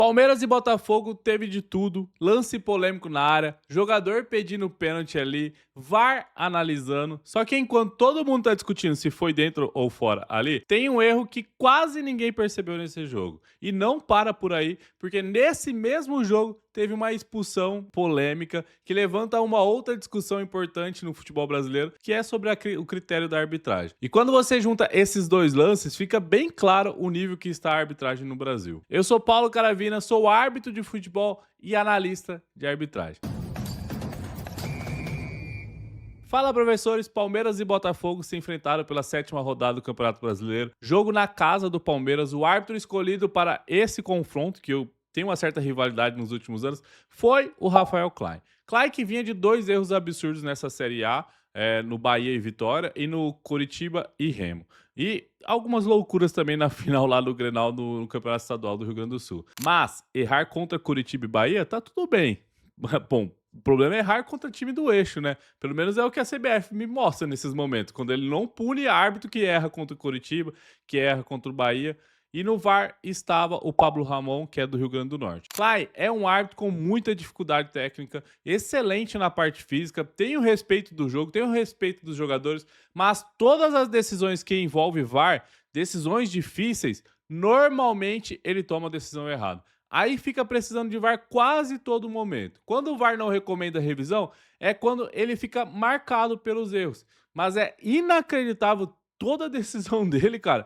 Palmeiras e Botafogo teve de tudo, lance polêmico na área, jogador pedindo pênalti ali, VAR analisando. Só que enquanto todo mundo tá discutindo se foi dentro ou fora ali, tem um erro que quase ninguém percebeu nesse jogo. E não para por aí, porque nesse mesmo jogo teve uma expulsão polêmica que levanta uma outra discussão importante no futebol brasileiro, que é sobre o critério da arbitragem. E quando você junta esses dois lances, fica bem claro o nível que está a arbitragem no Brasil. Eu sou Paulo Caravina, sou árbitro de futebol e analista de arbitragem. Fala, professores. Palmeiras e Botafogo se enfrentaram pela 7ª rodada do Campeonato Brasileiro. Jogo na casa do Palmeiras. O árbitro escolhido para esse confronto, que eu tenho uma certa rivalidade nos últimos anos, foi o Rafael Klein. Klein que vinha de 2 erros absurdos nessa Série A, no Bahia e Vitória, e no Coritiba e Remo. E algumas loucuras também na final lá do Grenal no Campeonato Estadual do Rio Grande do Sul. Mas errar contra Coritiba e Bahia, tá tudo bem. Bom, o problema é errar contra time do eixo, né? Pelo menos é o que a CBF me mostra nesses momentos, quando ele não pune árbitro que erra contra o Coritiba, que erra contra o Bahia. E no VAR estava o Pablo Ramon, que é do Rio Grande do Norte. Klein é um árbitro com muita dificuldade técnica, excelente na parte física, tem o respeito do jogo, tem o respeito dos jogadores, mas todas as decisões que envolvem VAR, decisões difíceis, normalmente ele toma a decisão errada. Aí fica precisando de VAR quase todo momento. Quando o VAR não recomenda revisão, é quando ele fica marcado pelos erros. Mas é inacreditável toda a decisão dele, cara.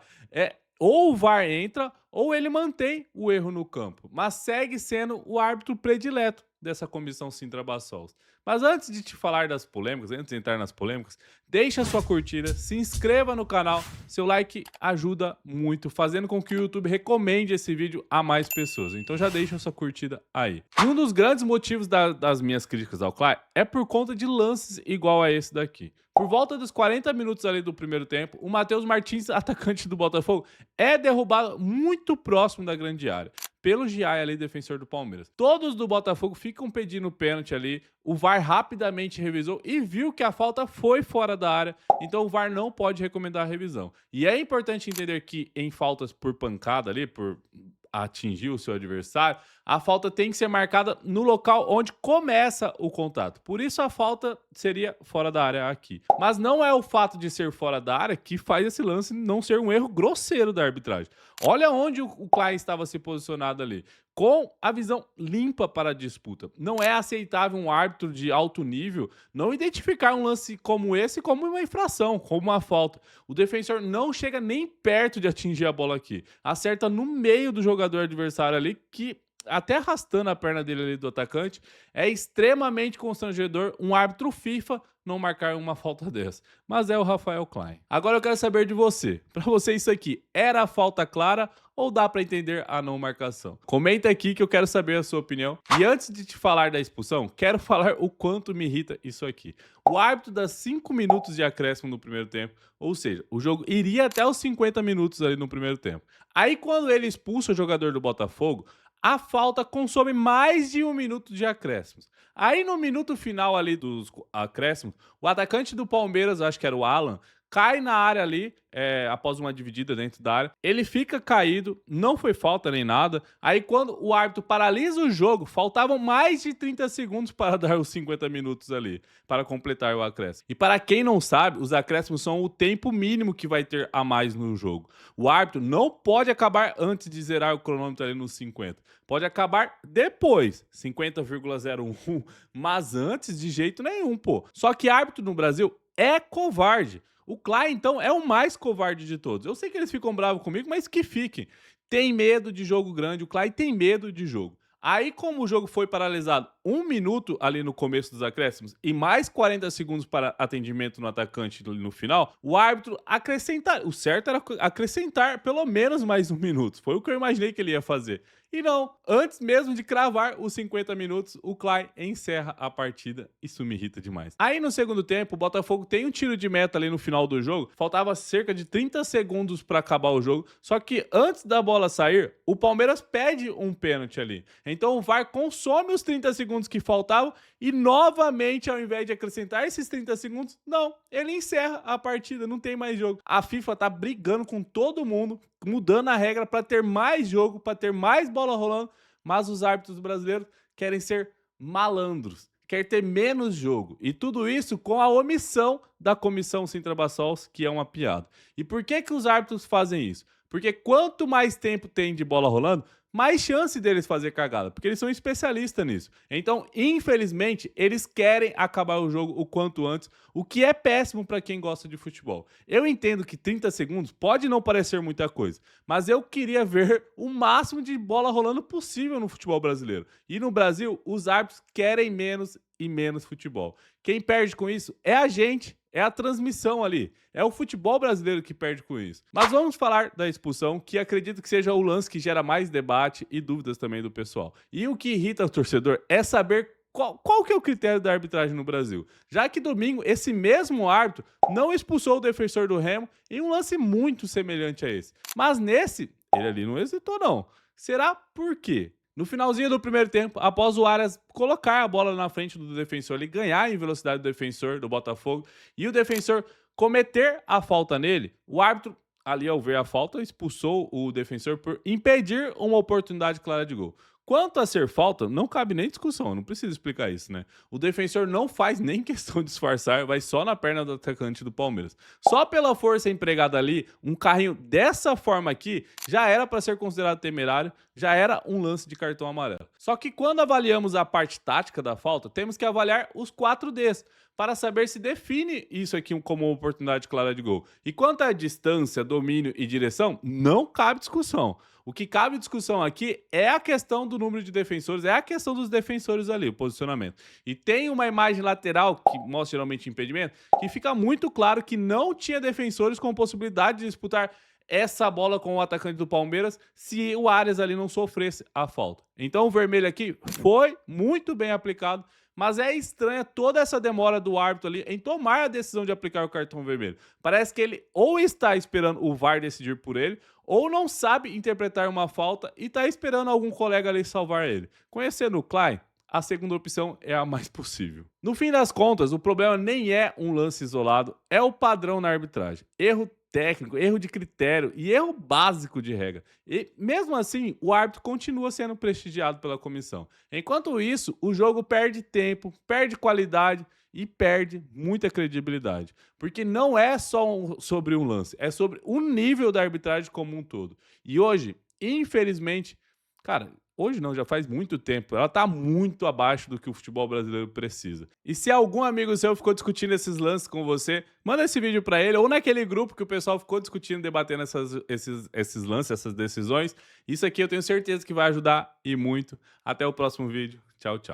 Ou o VAR entra, ou ele mantém o erro no campo. Mas segue sendo o árbitro predileto dessa comissão Sintra Bassols. Mas antes de te falar das polêmicas, antes de entrar nas polêmicas, deixa a sua curtida, se inscreva no canal, seu like ajuda muito, fazendo com que o YouTube recomende esse vídeo a mais pessoas. Então já deixa a sua curtida aí. E um dos grandes motivos das minhas críticas ao Klein é por conta de lances igual a esse daqui. Por volta dos 40 minutos ali do primeiro tempo, o Matheus Martins, atacante do Botafogo, é derrubado muito próximo da grande área pelo Giai ali, defensor do Palmeiras. Todos do Botafogo ficam pedindo pênalti ali, o VAR rapidamente revisou e viu que a falta foi fora da área, então o VAR não pode recomendar a revisão. E é importante entender que em faltas por pancada ali, por atingir o seu adversário, a falta tem que ser marcada no local onde começa o contato. Por isso a falta seria fora da área aqui. Mas não é o fato de ser fora da área que faz esse lance não ser um erro grosseiro da arbitragem. Olha onde o Klein estava se posicionado ali, com a visão limpa para a disputa. Não é aceitável um árbitro de alto nível não identificar um lance como esse como uma infração, como uma falta. O defensor não chega nem perto de atingir a bola aqui. Acerta no meio do jogador adversário ali, que até arrastando a perna dele ali do atacante, é extremamente constrangedor um árbitro FIFA não marcar uma falta dessa. Mas é o Rafael Klein. Agora eu quero saber de você. Para você isso aqui era falta clara ou dá para entender a não marcação? Comenta aqui que eu quero saber a sua opinião. E antes de te falar da expulsão, quero falar o quanto me irrita isso aqui. O árbitro dá 5 minutos de acréscimo no primeiro tempo, ou seja, o jogo iria até os 50 minutos ali no primeiro tempo. Aí quando ele expulsa o jogador do Botafogo, a falta consome mais de 1 minuto de acréscimos. Aí no minuto final ali dos acréscimos, o atacante do Palmeiras, acho que era o Alan, cai na área ali, após uma dividida dentro da área. Ele fica caído, não foi falta nem nada. Aí quando o árbitro paralisa o jogo, faltavam mais de 30 segundos para dar os 50 minutos ali, para completar o acréscimo. E para quem não sabe, os acréscimos são o tempo mínimo que vai ter a mais no jogo. O árbitro não pode acabar antes de zerar o cronômetro ali nos 50. Pode acabar depois, 50,01, mas antes de jeito nenhum, pô. Só que árbitro no Brasil é covarde. O Klein, então, é o mais covarde de todos. Eu sei que eles ficam bravos comigo, mas que fiquem. Tem medo de jogo grande, o Klein tem medo de jogo. Aí, como o jogo foi paralisado 1 minuto ali no começo dos acréscimos e mais 40 segundos para atendimento no atacante no final, o árbitro acrescentar. O certo era acrescentar pelo menos mais 1 minuto. Foi o que eu imaginei que ele ia fazer. E não, antes mesmo de cravar os 50 minutos, o Klein encerra a partida. Isso me irrita demais. Aí no segundo tempo, o Botafogo tem um tiro de meta ali no final do jogo. Faltava cerca de 30 segundos para acabar o jogo. Só que antes da bola sair, o Palmeiras pede um pênalti ali. Então o VAR consome os 30 segundos que faltavam e novamente, ao invés de acrescentar esses 30 segundos, não, ele encerra a partida, não tem mais jogo. A FIFA tá brigando com todo mundo, mudando a regra para ter mais jogo, para ter mais bola rolando, mas os árbitros brasileiros querem ser malandros, quer ter menos jogo. E tudo isso com a omissão da comissão Sintra-Bassols, que é uma piada. E por que que os árbitros fazem isso? Porque quanto mais tempo tem de bola rolando, mais chance deles fazer cagada, porque eles são especialistas nisso. Então, infelizmente, eles querem acabar o jogo o quanto antes, o que é péssimo para quem gosta de futebol. Eu entendo que 30 segundos pode não parecer muita coisa, mas eu queria ver o máximo de bola rolando possível no futebol brasileiro. E no Brasil, os árbitros querem menos e menos futebol. Quem perde com isso é a gente, é a transmissão ali. É o futebol brasileiro que perde com isso. Mas vamos falar da expulsão, que acredito que seja o lance que gera mais debate e dúvidas também do pessoal. E o que irrita o torcedor é saber qual que é o critério da arbitragem no Brasil. Já que domingo, esse mesmo árbitro não expulsou o defensor do Remo em um lance muito semelhante a esse. Mas nesse, ele ali não hesitou não. Será por quê? No finalzinho do primeiro tempo, após o Arias colocar a bola na frente do defensor, ele ganhar em velocidade do defensor do Botafogo e o defensor cometer a falta nele, o árbitro, ali ao ver a falta, expulsou o defensor por impedir uma oportunidade clara de gol. Quanto a ser falta, não cabe nem discussão, não precisa explicar isso, né? O defensor não faz nem questão de disfarçar, vai só na perna do atacante do Palmeiras. Só pela força empregada ali, um carrinho dessa forma aqui já era para ser considerado temerário, já era um lance de cartão amarelo. Só que quando avaliamos a parte tática da falta, temos que avaliar os 4Ds para saber se define isso aqui como uma oportunidade clara de gol. E quanto à distância, domínio e direção, não cabe discussão. O que cabe discussão aqui é a questão do número de defensores, é a questão dos defensores ali, o posicionamento. E tem uma imagem lateral, que mostra geralmente impedimento, que fica muito claro que não tinha defensores com possibilidade de disputar essa bola com o atacante do Palmeiras se o Arias ali não sofresse a falta. Então o vermelho aqui foi muito bem aplicado, mas é estranha toda essa demora do árbitro ali em tomar a decisão de aplicar o cartão vermelho. Parece que ele ou está esperando o VAR decidir por ele, ou não sabe interpretar uma falta e está esperando algum colega ali salvar ele. Conhecendo o Klein, a segunda opção é a mais possível. No fim das contas, o problema nem é um lance isolado, é o padrão na arbitragem. Erro técnico, erro de critério e erro básico de regra. E mesmo assim, o árbitro continua sendo prestigiado pela comissão. Enquanto isso, o jogo perde tempo, perde qualidade e perde muita credibilidade. Porque não é só sobre um lance, é sobre o nível da arbitragem como um todo. E hoje, infelizmente, cara, hoje não, já faz muito tempo. Ela tá muito abaixo do que o futebol brasileiro precisa. E se algum amigo seu ficou discutindo esses lances com você, manda esse vídeo pra ele ou naquele grupo que o pessoal ficou discutindo, debatendo esses lances, essas decisões. Isso aqui eu tenho certeza que vai ajudar e muito. Até o próximo vídeo. Tchau, tchau.